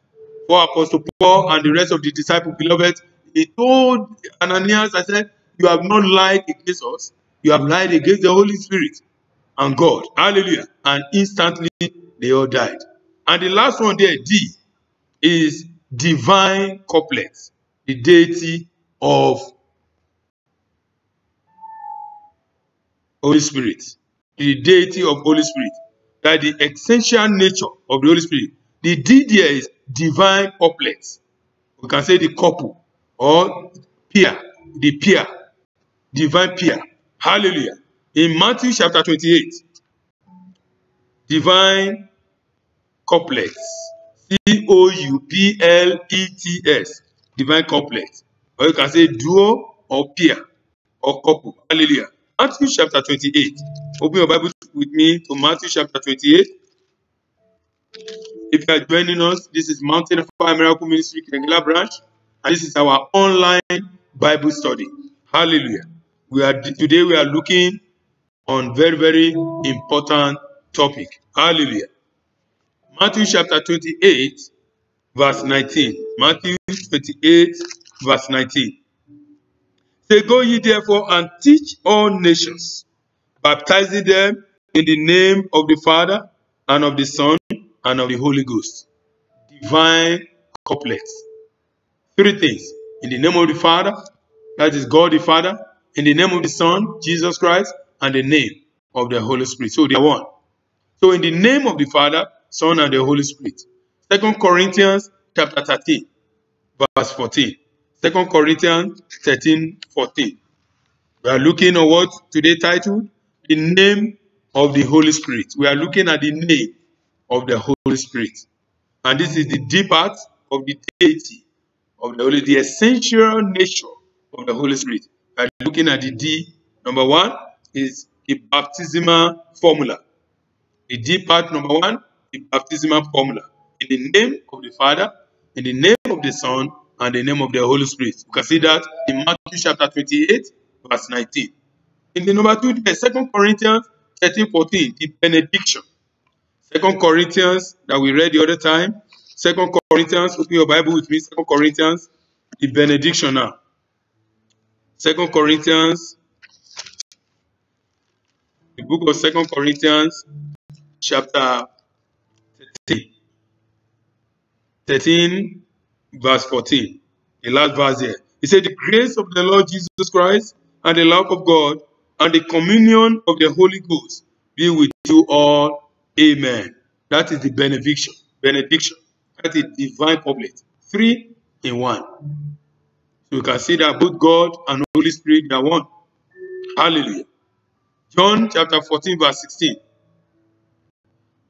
for Apostle Paul and the rest of the disciples, beloved, he told Ananias, I said, you have not lied against us, you have lied against the Holy Spirit and God. Hallelujah. And instantly they all died. And the last one there, D, is divine couplet, the deity of Holy Spirit. The deity of Holy Spirit. That the essential nature of the Holy Spirit. The D there is divine couplet. We can say the couple or pair, the pair, divine pair. Hallelujah. In Matthew chapter 28, divine couplets. C-O-U-P-L-E-T-S. Divine couplet. Or you can say duo or pair or couple. Hallelujah. Matthew chapter 28. Open your Bible with me to Matthew chapter 28. If you are joining us, this is Mountain of Fire Miracle Ministry, Kitengela branch. And this is our online Bible study. Hallelujah. Today we are looking on very, very important topic. Hallelujah. Matthew chapter 28, verse 19. Matthew 28, verse 19. Say, go ye therefore and teach all nations, baptizing them in the name of the Father and of the Son and of the Holy Ghost. Divine couplets. Three things. In the name of the Father, that is God the Father. In the name of the Son, Jesus Christ, and the name of the Holy Spirit. So they are one. So in the name of the Father, Son, and the Holy Spirit. 2 Corinthians chapter 13, verse 14. 2 Corinthians 13:14. We are looking at what today titled the name of the Holy Spirit. We are looking at the name of the Holy Spirit. And this is the deep part of the deity of the Holy, the essential nature of the Holy Spirit. We are looking at the D. Number one is the baptismal formula. The D part, number one, the baptismal formula. In the name of the Father, in the name of the Son, and the name of the Holy Spirit. You can see that in Matthew chapter 28, verse 19. In the number 2, the 2 Corinthians 13:14, the benediction. 2 Corinthians that we read the other time. 2 Corinthians, open your Bible with me. 2 Corinthians, the benediction now. 2 Corinthians, the book of 2 Corinthians, chapter 13, verse 14. The last verse here. He said, the grace of the Lord Jesus Christ and the love of God and the communion of the Holy Ghost be with you all. Amen. That is the benediction. Benediction. That is divine couplet. 3 in 1. So you can see that both God and Holy Spirit are one. Hallelujah. John chapter 14, verse 16.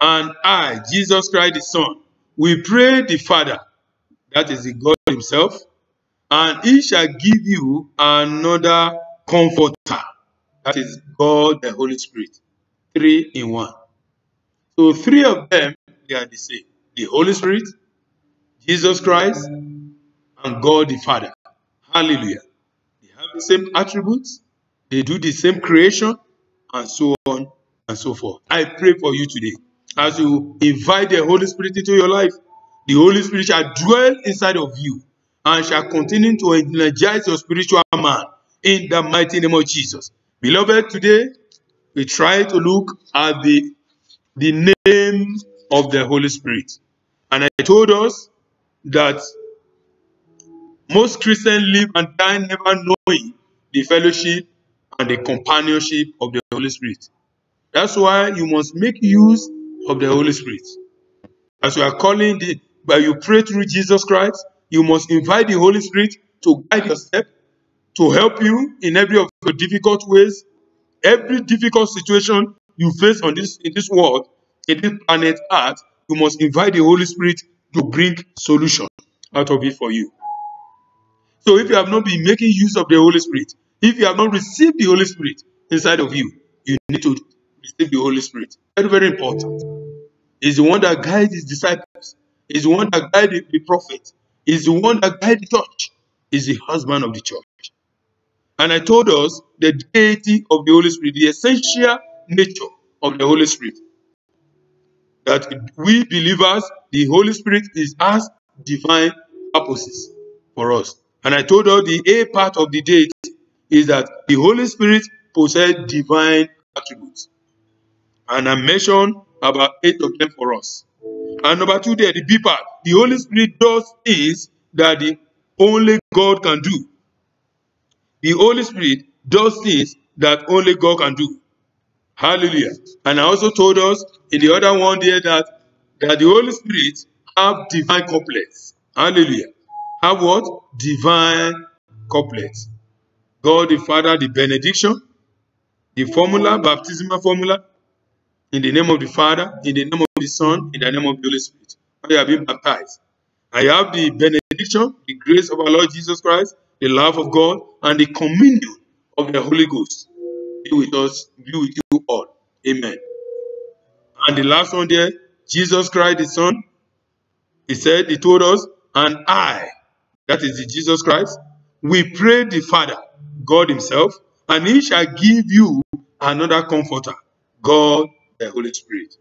And I, Jesus Christ the Son, we pray the Father, that is the God himself, and he shall give you another comforter. That is God the Holy Spirit. 3 in 1. So 3 of them, they are the same. The Holy Spirit, Jesus Christ, and God the Father. Hallelujah. They have the same attributes. They do the same creation, and so on and so forth. I pray for you today. As you invite the Holy Spirit into your life, the Holy Spirit shall dwell inside of you and shall continue to energize your spiritual man in the mighty name of Jesus. Beloved, today we try to look at the name of the Holy Spirit. And I told us that most Christians live and die never knowing the fellowship and the companionship of the Holy Spirit. That's why you must make use of the Holy Spirit. As you are calling, but you pray through Jesus Christ, you must invite the Holy Spirit to guide your step, to help you in every of your difficult ways, every difficult situation you face in this world, in this planet Earth. You must invite the Holy Spirit to bring solution out of it for you. So if you have not been making use of the Holy Spirit, if you have not received the Holy Spirit inside of you, you need to receive the Holy Spirit. Very, very important. He's the one that guides his disciples. He's the one that guides the prophet. He's the one that guides the church. He's the husband of the church. And I told us the deity of the Holy Spirit, the essential nature of the Holy Spirit. That we believers, the Holy Spirit has divine purposes for us. And I told us the A part of the deity is that the Holy Spirit possesses divine attributes. And I mentioned about 8 of them for us. And number 2 there, the B part. The Holy Spirit does things that the only God can do. The Holy Spirit does things that only God can do. Hallelujah. And I also told us in the other one there that the Holy Spirit have divine couplets. Hallelujah. Have what? Divine couplets. God the Father, the benediction, the formula, baptismal formula, in the name of the Father, in the name of the Son, in the name of the Holy Spirit. I have been baptized. I have the benediction, the grace of our Lord Jesus Christ, the love of God, and the communion of the Holy Ghost. Be with us, be with you all. Amen. And the last one there, Jesus Christ, the Son, he told us, and I, that is the Jesus Christ, we pray the Father, God himself, and he shall give you another comforter, God, the Holy Spirit.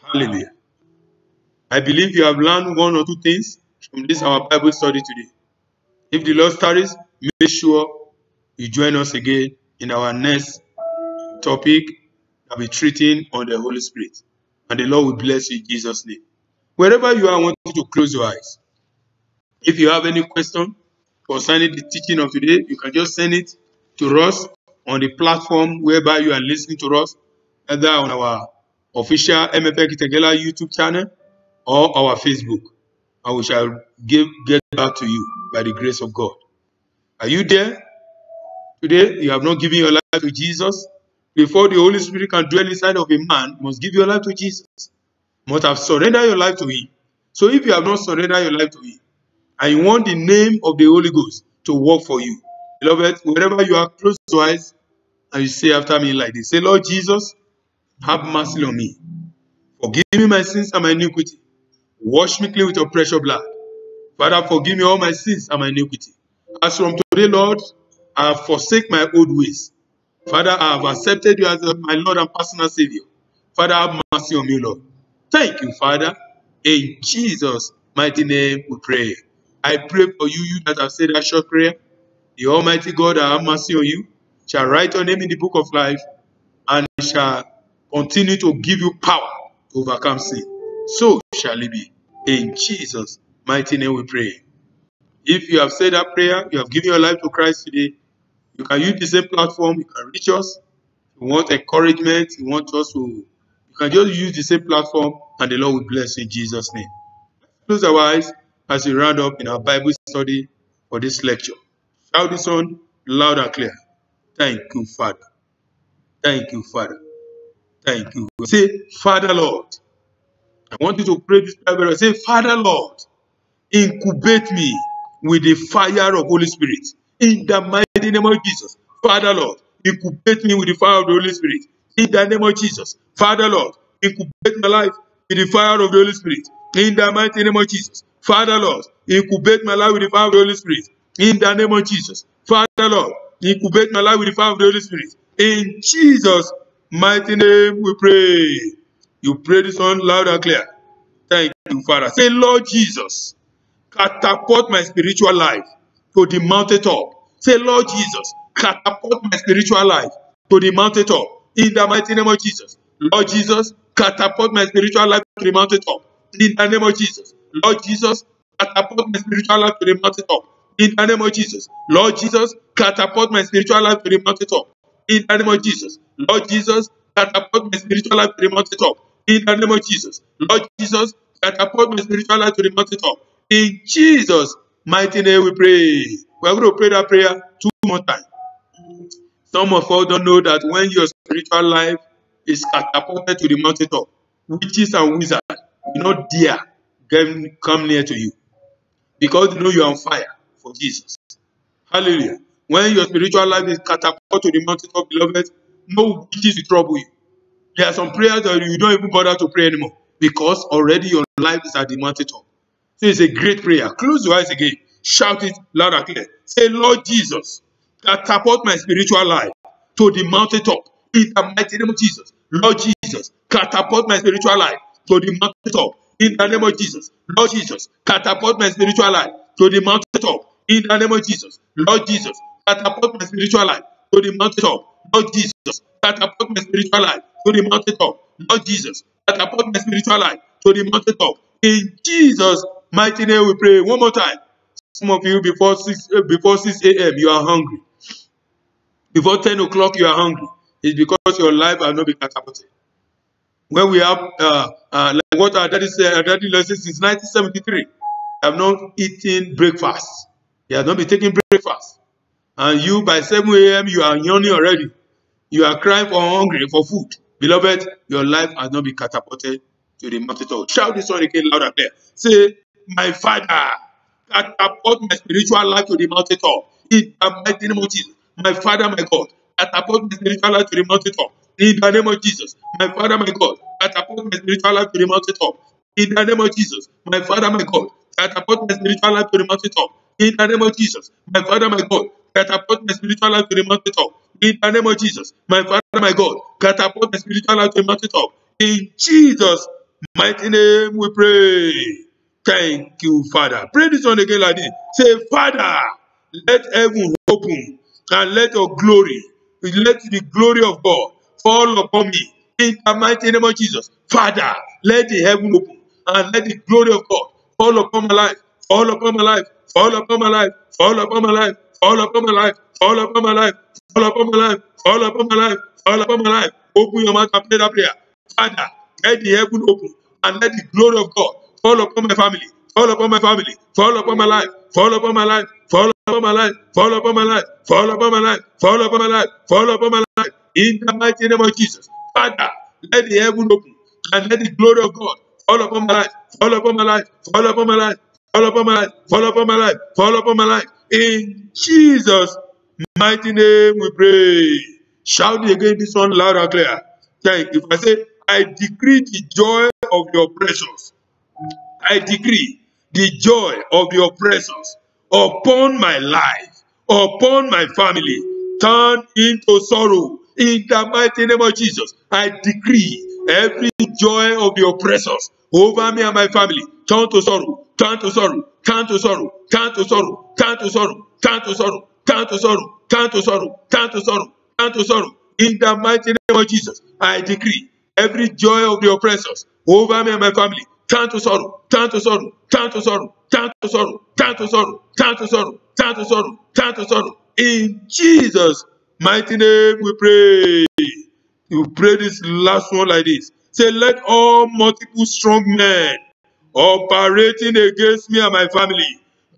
Hallelujah. I believe you have learned 1 or 2 things from this our Bible study today. If the Lord tarries, make sure you join us again in our next topic. I'll be treating on the Holy Spirit. And the Lord will bless you in Jesus' name. Wherever you are, I want you to close your eyes. If you have any question concerning the teaching of today, you can just send it to us on the platform whereby you are listening to us, either on our official MFM Kitengela YouTube channel or our Facebook. and we shall get back to you by the grace of God. Are you there? Today, you have not given your life to Jesus. Before the Holy Spirit can dwell inside of a man, you must give your life to Jesus. You must have surrendered your life to Him. So if you have not surrendered your life to Him, and you want the name of the Holy Ghost to work for you, beloved, wherever you are, close your eyes, and you say after me like this. Say, Lord Jesus, have mercy on me. Forgive me my sins and my iniquity. Wash me clean with your precious blood. Father, forgive me all my sins and my iniquity. As from today, Lord, I have forsaken my old ways. Father, I have accepted you as my Lord and personal Savior. Father, have mercy on me, Lord. Thank you, Father. In Jesus' mighty name we pray. I pray for you that have said that short prayer. The Almighty God that have mercy on you shall write your name in the book of life and shall continue to give you power to overcome sin. So shall it be. In Jesus' mighty name we pray. If you have said that prayer, you have given your life to Christ today, you can use the same platform, you can reach us. If you want encouragement, you want us to, you can just use the same platform and the Lord will bless you in Jesus' name. Close our eyes as we round up in our Bible study for this lecture. Shout this on loud and clear. Thank you, Father. Thank you, Father. Thank you. Say, Father Lord. I want you to pray this prayer. Say, Father Lord, incubate me with the fire of Holy Spirit. In the mighty name of Jesus. Father Lord, incubate me with the fire of the Holy Spirit. In the name of Jesus. Father Lord, incubate my life with the fire of the Holy Spirit. In the mighty name of Jesus. Father Lord, incubate my life with the fire of the Holy Spirit. In the name of Jesus. Father Lord, incubate my life with the fire of the Holy Spirit. In Jesus' mighty name we pray. You pray this one loud and clear. Thank you, Father. Say, Lord Jesus, catapult my spiritual life to the mountaintop. Say, Lord Jesus, catapult my spiritual life to the mountaintop. In the mighty name of Jesus. Lord Jesus, catapult my spiritual life to the mountaintop. In the name of Jesus. Lord Jesus, catapult my spiritual life to the mountaintop. In the name of Jesus. Lord Jesus, catapult my spiritual life to the mountaintop. In the name of Jesus. Lord Jesus, catapult my spiritual life to the mountaintop. In the name of Jesus. Lord Jesus, catapult my spiritual life to the mountaintop. In Jesus' mighty name we pray. We're going to pray that prayer 2 more times. Some of us don't know that when your spiritual life is catapulted to the mountaintop, witches and wizards will not dare come near to you because they know you are on fire for Jesus. Hallelujah. When your spiritual life is catapulted to the mountaintop, beloved, no witches will trouble you. There are some prayers that you don't even bother to pray anymore because already your life is at the mountaintop. So it's a great prayer. Close your eyes again. Shout it loud and clear. Say, Lord Jesus, catapult my spiritual life to the mountaintop in the mighty name of Jesus. Lord Jesus, catapult my spiritual life to the mountaintop in the name of Jesus. Lord Jesus, catapult my spiritual life to the mountaintop in the name of Jesus. Lord Jesus, catapult my spiritual life to the mountaintop. Lord Jesus, catapult my spiritual life to the mountaintop. Lord Jesus, catapult my spiritual life to the mountaintop. In Jesus' mighty name we pray. One more time. Some of you before 6 a.m. you are hungry. Before 10 o'clock you are hungry. It's because your life has not been catapulted. When we have like what our daddy said, our daddy said since 1973, have not eaten breakfast. He has not been taking breakfast. And you by 7 a.m. you are yawning already. You are crying for hungry for food. Beloved, your life has not been catapulted to the mountaintop. Shout this one again loud and clear. Say, my Father, catapult my spiritual life to the mountaintop. In the mighty name of Jesus. My Father, my God, catapult my spiritual life to the mountaintop. In the name of Jesus. My Father, my God, catapult my spiritual life to the mountaintop. In the name of Jesus. My Father, my God, catapult my spiritual life to the mountaintop. In the name of Jesus. My Father, my God, catapult my spiritual life to the mountaintop. In the name of Jesus. My Father, my God, catapult my spiritual life to the mountaintop. In Jesus' mighty name we pray. Thank you, Father. Pray this one again like this. Say, Father, let heaven open and let your glory, let the glory of God fall upon me. In the mighty name of Jesus. Father, let the heaven open and let the glory of God fall upon my life, fall upon my life, fall upon my life, fall upon my life, fall upon my life, fall upon my life, fall upon my life, fall upon my life, fall upon my life. Open your mouth and pray that prayer. Father, let the heaven open and let the glory of God fall upon my family, fall upon my family, fall upon my life, fall upon my life, fall upon my life, fall upon my life, fall upon my life, fall upon my life, fall upon my life. In the mighty name of Jesus. Father, let the heaven open and let the glory of God fall upon my life, fall upon my life, fall upon my life, fall upon my life, fall upon my life, fall upon my life. In Jesus' mighty name we pray. Shout it again, this one loud and clear. Thank you. If I say, I decree the joy of your presence. I decree the joy of your presence upon my life, upon my family, turn into sorrow. In the mighty name of Jesus, I decree every joy of your presence over me and my family, turn to sorrow, turn to sorrow, turn to sorrow, turn to sorrow, turn to sorrow, turn to sorrow, turn to sorrow, turn to sorrow, turn to sorrow, turn to sorrow. In the mighty name of Jesus, I decree every joy of your presence over me and my family, turn to sorrow, turn to sorrow, turn to sorrow, turn to sorrow, turn to sorrow, turn to sorrow, turn to sorrow, turn to sorrow. In Jesus' mighty name we pray. You pray this last one like this. Say, let all multiple strong men operating against me and my family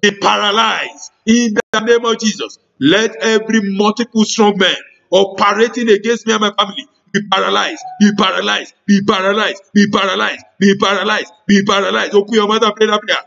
be paralyzed in the name of Jesus. Let every multiple strong man operating against me and my family be paralyzed, be paralyzed, be paralyzed, be paralyzed, be paralyzed, be paralyzed. Open your mouth and pray that prayer.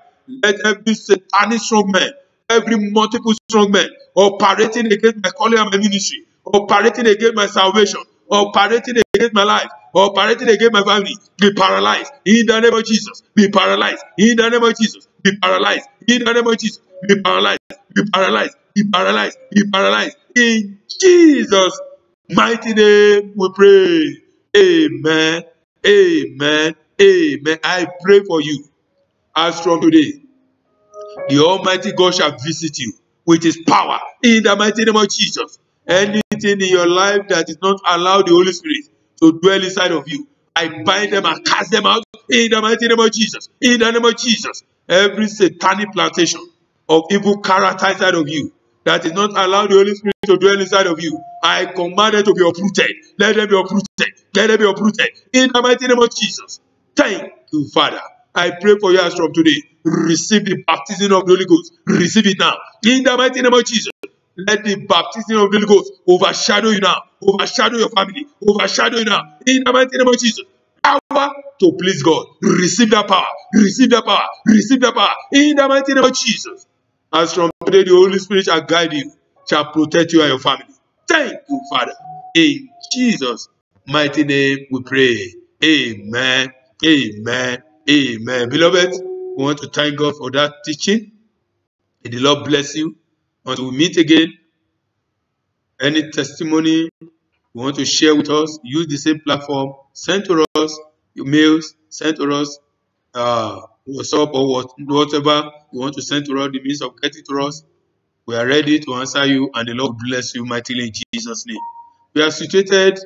Let every satanic strong man, every multiple strong man operating against my calling and my ministry, operating against my salvation, operating against my life, operating against my family, be paralyzed in the name of Jesus. Be paralyzed in the name of Jesus. Be paralyzed in the name of Jesus. Be paralyzed. Be paralyzed. Be paralyzed. Be paralyzed. In Jesus' mighty name we pray. Amen. Amen. Amen. I pray for you as from today, the Almighty God shall visit you with his power in the mighty name of Jesus. Anything in your life that is not allow the Holy Spirit to dwell inside of you, I bind them and cast them out in the mighty name of Jesus. In the name of Jesus. Every satanic plantation of evil character inside of you that is not allow the Holy Spirit to dwell inside of you, I command it to be uprooted. Let them be uprooted. Let them be uprooted in the mighty name of Jesus. Thank you, Father. I pray for you as from today. Receive the baptism of the Holy Ghost. Receive it now. In the mighty name of Jesus. Let the baptism of the Holy Ghost overshadow you now. Overshadow your family. Overshadow you now. In the mighty name of Jesus. Power to please God. Receive that power. Receive that power. Receive that power. In the mighty name of Jesus. As from today, the Holy Spirit shall guide you, shall protect you and your family. Thank you, Father. In Jesus' mighty name we pray. Amen. Amen. Amen. Beloved, we want to thank God for that teaching. May the Lord bless you. Until we meet again, any testimony you want to share with us, use the same platform. Send to us your mails, send to us WhatsApp or whatever you want to send to us, the means of getting to us. We are ready to answer you, and the Lord bless you mightily in Jesus' name. We are situated,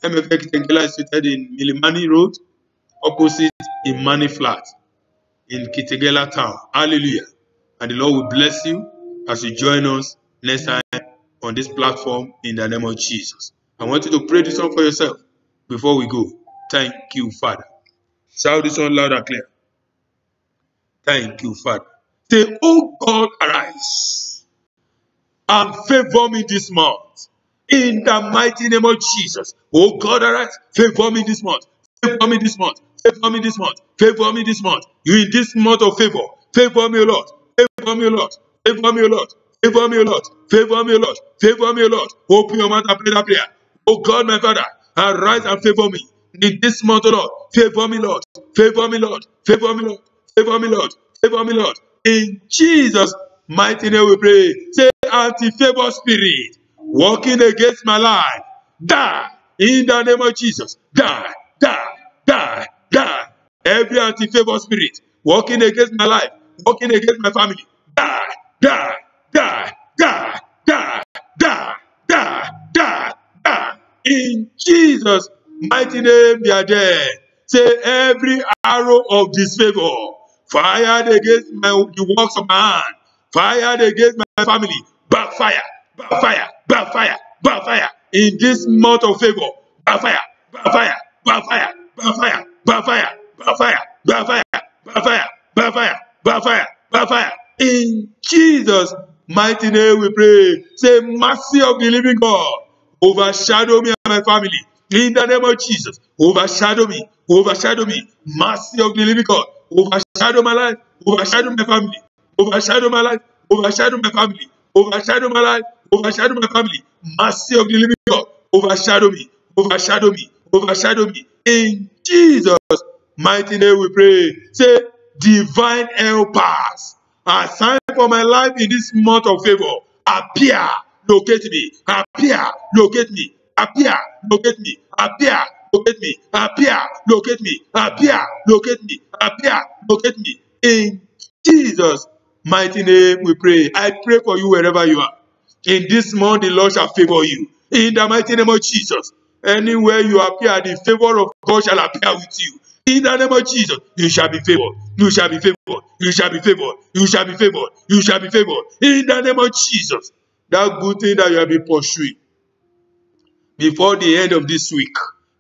MFA Kitengela is situated in Milimani Road, opposite Imani Flat in Kitengela town. Hallelujah. And the Lord will bless you as you join us next time on this platform in the name of Jesus. I want you to pray this one for yourself before we go. Thank you, Father. Shout this one loud and clear. Thank you, Father. Say, oh God, arise and favor me this month. In the mighty name of Jesus. Oh God, arise. Favor me this month. Favor me this month. Favor me this month. Favor me this month. You in this month of favor. Favor me, O Lord. Favor me, O Lord. Favor me, O Lord. Favor me, O Lord. Favor me, O Lord. Favor me, O Lord. Open your mouth and pray that prayer. Oh God, my Father, arise and favor me. In this month, O Lord. Favor me, Lord. Favor me, Lord. Favor me, Lord. Favor me, Lord. Favor me, Lord. In Jesus' mighty name we pray. Say, anti-favor spirit working against my life, die in the name of Jesus. Die, die, die, die. Every anti-favor spirit working against my life, working against my family, die, die, die, die, die, die, die, die, die. In Jesus' mighty name they are dead. Say, every arrow of disfavor fired against the works of my hand, fired against my family, backfire, backfire, backfire, backfire. In this month of favor, backfire, backfire, backfire, backfire, backfire, backfire, backfire, backfire, backfire, backfire. Jesus' mighty name we pray. Say, mercy of the living God, overshadow me and my family. In the name of Jesus, overshadow me, overshadow me. Mercy of the living God, overshadow my life, overshadow my family, overshadow my life, overshadow my family, overshadow my life, overshadow my family. Mercy of the living God, overshadow me, overshadow me, overshadow me. In Jesus' mighty name we pray. Say, divine helpers, assign for my life in this month of favor. Appear, locate me. Appear, locate me. Appear, locate me. Appear, locate me. Appear, locate me. Appear, locate me. Appear, locate me. In Jesus' mighty name we pray. I pray for you wherever you are. In this month, the Lord shall favor you. In the mighty name of Jesus. Anywhere you appear, the favor of God shall appear with you. In the name of Jesus, you shall be favored. You shall be favored. You shall be favored. You shall be favored. You shall be favored. In the name of Jesus, that good thing that you have been pursuing before the end of this week,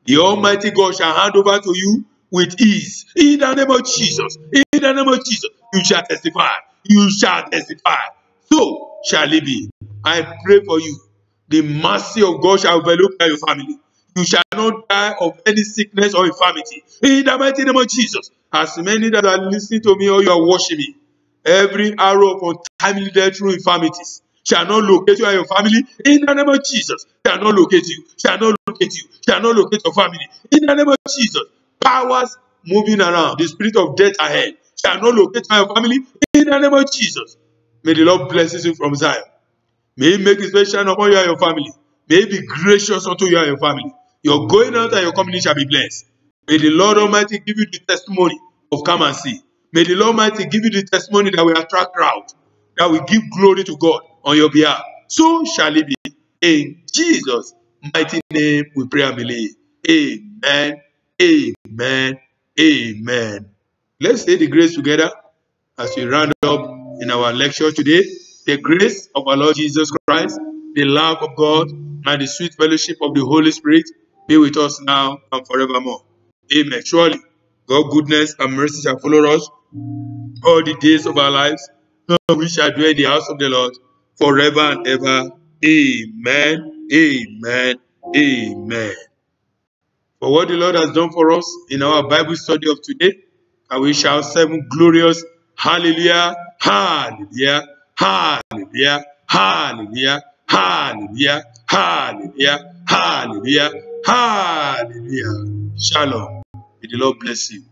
the Almighty God shall hand over to you with ease. In the name of Jesus. In the name of Jesus, you shall testify. You shall testify. So shall it be. I pray for you. The mercy of God shall envelop your family. You shall not die of any sickness or infirmity. In the mighty name of Jesus. As many that are listening to me or you are watching me, every arrow of untimely death through infirmities shall not locate you and your family. In the name of Jesus. Shall not locate you. Shall not locate you. Shall not locate your family. In the name of Jesus. Powers moving around, the spirit of death ahead, shall not locate you and your family. In the name of Jesus. May the Lord bless you from Zion. May He make His face shine upon you and your family. May He be gracious unto you and your family. Your going out and your coming in shall be blessed. May the Lord Almighty give you the testimony of come and see. May the Lord Almighty give you the testimony that will attract crowd, that will give glory to God on your behalf. So shall it be. In Jesus' mighty name we pray and believe. Amen. Amen. Amen. Let's say the grace together as we round up in our lecture today. The grace of our Lord Jesus Christ, the love of God, and the sweet fellowship of the Holy Spirit be with us now and forevermore. Amen. Surely, God's goodness and mercy shall follow us all the days of our lives. We shall dwell in the house of the Lord forever and ever. Amen. Amen. Amen. For what the Lord has done for us in our Bible study of today, and we shall seven glorious hallelujah, hallelujah, hallelujah, hallelujah, hallelujah, hallelujah, hallelujah, hallelujah. Shalom. May the Lord bless you.